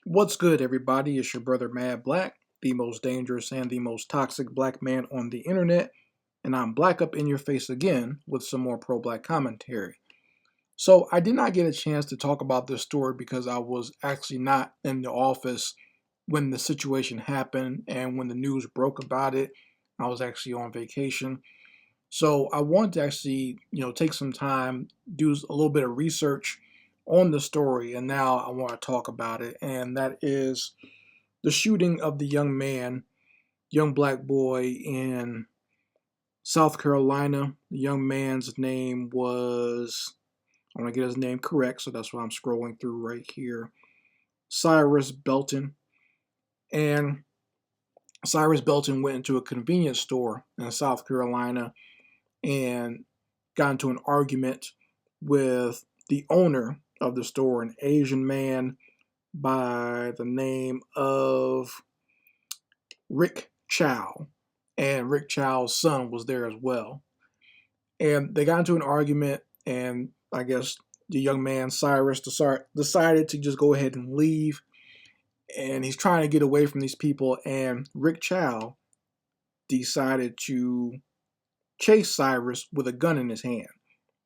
What's good, everybody? It's your brother Mad Black, the most dangerous and the most toxic black man on the internet, and I'm black up in your face again with some more pro black commentary. So, I did not get a chance to talk about this story because I was actually not in the office when the situation happened and when the news broke about it. I was actually on vacation. So, I wanted to actually, take some time, do a little bit of research on the story, and now I want to talk about it, and that is the shooting of the young black boy in South Carolina. The young man's name was, I want to get his name correct, so that's why I'm scrolling through right here. Cyrus Belton. And Cyrus Belton went into a convenience store in South Carolina and got into an argument with the owner of the store, an Asian man by the name of Rick Chow, and Rick Chow's son was there as well. And they got into an argument, and I guess the young man Cyrus decided to just go ahead and leave. And he's trying to get away from these people, and Rick Chow decided to chase Cyrus with a gun in his hand.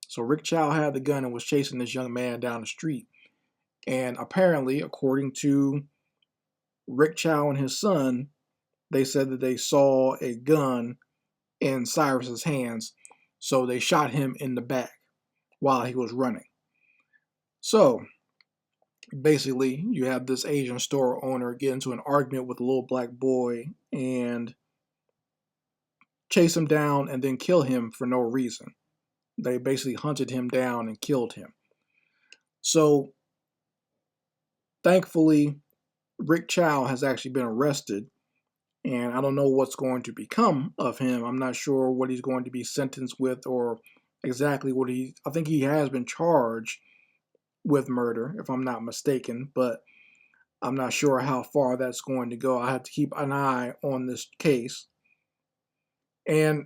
So Rick Chow had the gun and was chasing this young man down the street. And apparently, according to Rick Chow and his son, they said that they saw a gun in Cyrus's hands, so they shot him in the back while he was running. So basically, you have this Asian store owner get into an argument with a little black boy and chase him down and then kill him for no reason. They basically hunted him down and killed him. So thankfully, Rick Chow has actually been arrested, and I don't know what's going to become of him. I'm not sure what he's going to be sentenced with or exactly I think he has been charged with murder, if I'm not mistaken, but I'm not sure how far that's going to go. I have to keep an eye on this case. And,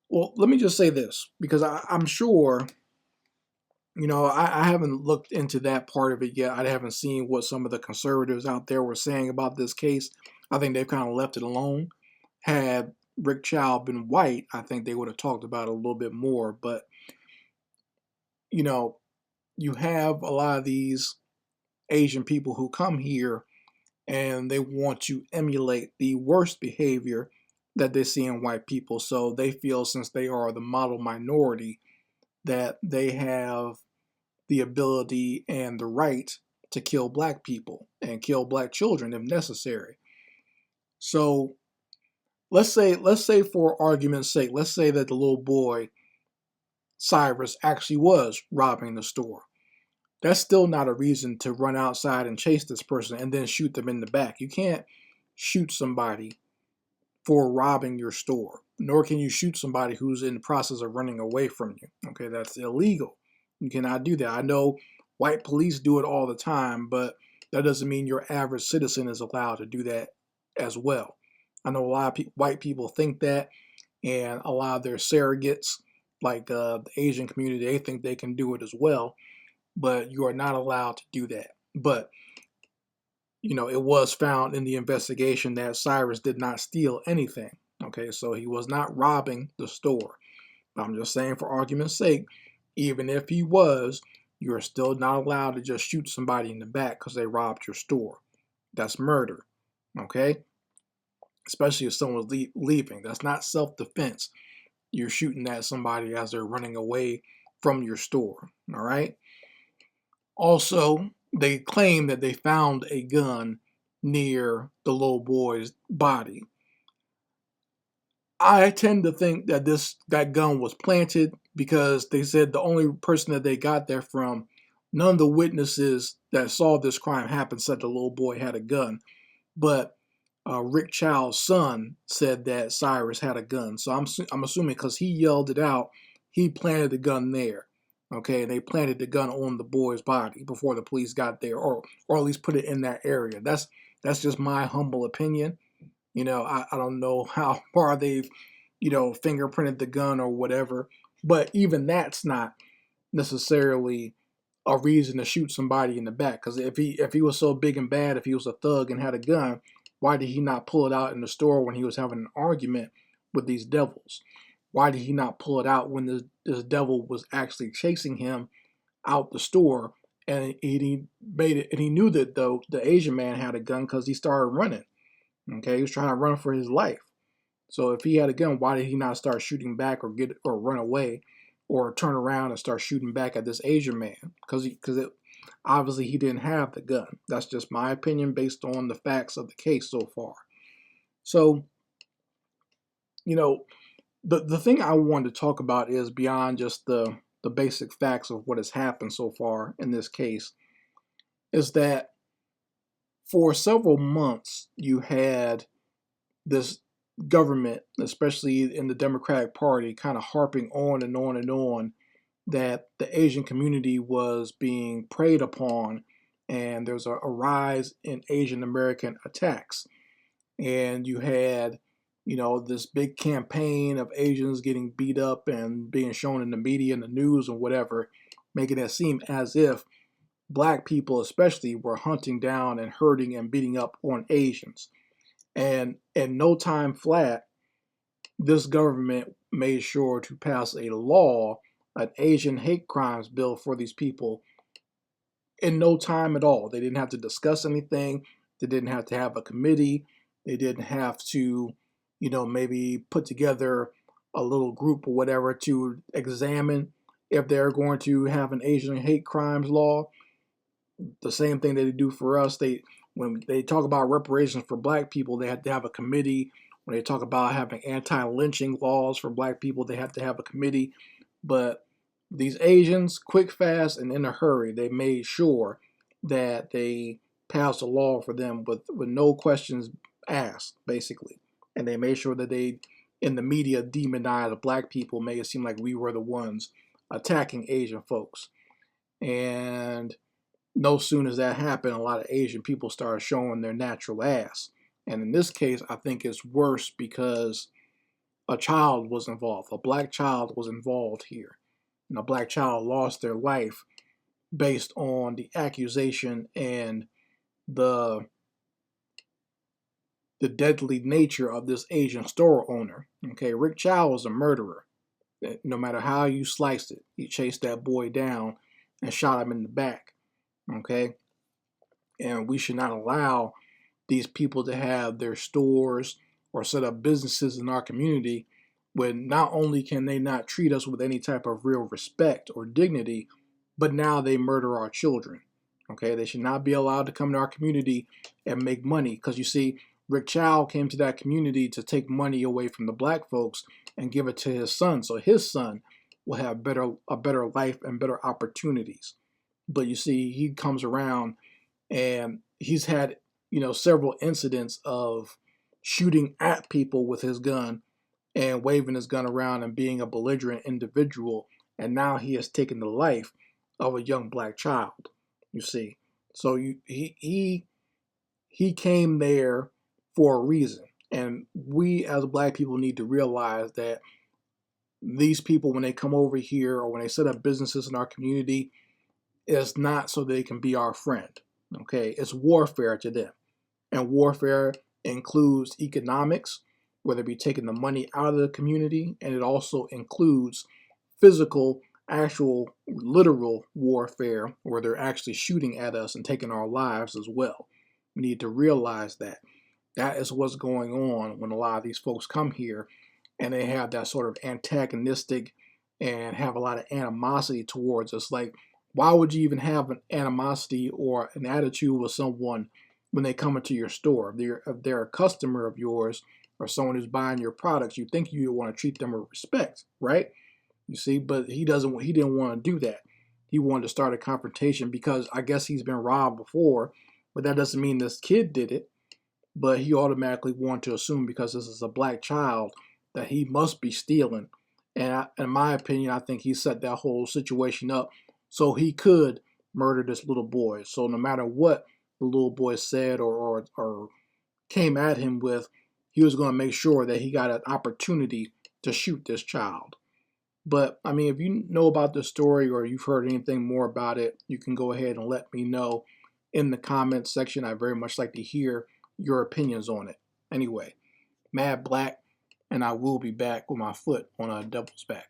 well, let me just say this, because I'm sure, I haven't looked into that part of it yet. I haven't seen what some of the conservatives out there were saying about this case. I think they've kind of left it alone. Had Rick Chow been white, I think they would have talked about it a little bit more. But, you have a lot of these Asian people who come here and they want to emulate the worst behavior that they see in white people. So they feel, since they are the model minority, that they have the ability and the right to kill black people and kill black children if necessary. So let's say for argument's sake, let's say that the little boy Cyrus actually was robbing the store. That's still not a reason to run outside and chase this person and then shoot them in the back. You can't shoot somebody for robbing your store, nor can you shoot somebody who's in the process of running away from you. Okay, that's illegal. You cannot do that. I know white police do it all the time, but that doesn't mean your average citizen is allowed to do that as well. I know a lot of white people think that, and a lot of their surrogates, like the Asian community, they think they can do it as well, but you are not allowed to do that. But it was found in the investigation that Cyrus did not steal anything. Okay, so he was not robbing the store. But I'm just saying, for argument's sake, even if he was, you're still not allowed to just shoot somebody in the back because they robbed your store. That's murder. Okay? Especially if someone's leaving. That's not self-defense. You're shooting at somebody as they're running away from your store. All right? Also, they claim that they found a gun near the little boy's body. I tend to think that that gun was planted, because they said the only person that they got there from, none of the witnesses that saw this crime happen said the little boy had a gun. But Rick Chow's son said that Cyrus had a gun. So I'm assuming, because he yelled it out, he planted the gun there. Okay, and they planted the gun on the boy's body before the police got there, or at least put it in that area. That's just my humble opinion. I don't know how far they've, fingerprinted the gun or whatever, but even that's not necessarily a reason to shoot somebody in the back. Because if he was so big and bad, if he was a thug and had a gun, why did he not pull it out in the store when he was having an argument with these devils? Why did he not pull it out when this devil was actually chasing him out the store? And he made it, and he knew that the Asian man had a gun because he started running. Okay, he was trying to run for his life. So if he had a gun, why did he not start shooting back or run away, or turn around and start shooting back at this Asian man? Because obviously he didn't have the gun. That's just my opinion based on the facts of the case so far. So, the thing I wanted to talk about is beyond just the basic facts of what has happened so far in this case, is that for several months you had this government, especially in the Democratic Party, kind of harping on and on and on that the Asian community was being preyed upon, and there's a rise in Asian American attacks. And you had, this big campaign of Asians getting beat up and being shown in the media and the news and whatever, making it seem as if black people especially were hunting down and hurting and beating up on Asians. And in no time flat, this government made sure to pass a law, an Asian hate crimes bill for these people in no time at all. They didn't have to discuss anything. They didn't have to have a committee. They didn't have to, maybe put together a little group or whatever to examine if they're going to have an Asian hate crimes law. The same thing that they do for us. When they talk about reparations for black people, they have to have a committee. When they talk about having anti-lynching laws for black people, they have to have a committee. But these Asians, quick, fast, and in a hurry, they made sure that they passed a law for them with no questions asked, basically. And they made sure that they, in the media, demonized black people, made it seem like we were the ones attacking Asian folks. And no sooner as that happened, a lot of Asian people started showing their natural ass. And in this case, I think it's worse because a child was involved. A black child was involved here. And a black child lost their life based on the accusation and the deadly nature of this Asian store owner. Okay, Rick Chow was a murderer. No matter how you sliced it, he chased that boy down and shot him in the back. Okay, and we should not allow these people to have their stores or set up businesses in our community when not only can they not treat us with any type of real respect or dignity, but now they murder our children. Okay, they should not be allowed to come to our community and make money, because you see, Rick Chow came to that community to take money away from the black folks and give it to his son, so his son will have a better life and better opportunities. But you see, he comes around and he's had, several incidents of shooting at people with his gun and waving his gun around and being a belligerent individual. And now he has taken the life of a young black child. You see, so he came there for a reason, and we as black people need to realize that these people, when they come over here or when they set up businesses in our community, it's not so they can be our friend. Okay, it's warfare to them, and warfare includes economics, whether it be taking the money out of the community, and it also includes physical, actual, literal warfare, where they're actually shooting at us and taking our lives as well. We need to realize that. That is what's going on when a lot of these folks come here and they have that sort of antagonistic and have a lot of animosity towards us. Like, why would you even have an animosity or an attitude with someone when they come into your store? If they're a customer of yours or someone who's buying your products, you think you want to treat them with respect, right? You see, but he didn't want to do that. He wanted to start a confrontation because I guess he's been robbed before, but that doesn't mean this kid did it. But he automatically wanted to assume, because this is a black child, that he must be stealing. And in my opinion, I think he set that whole situation up so he could murder this little boy. So no matter what the little boy said or came at him with, he was going to make sure that he got an opportunity to shoot this child. But I mean, if you know about this story or you've heard anything more about it, you can go ahead and let me know in the comments section. I very much like to hear your opinions on it. Anyway, Mad Black, and I will be back with my foot on a devil's back.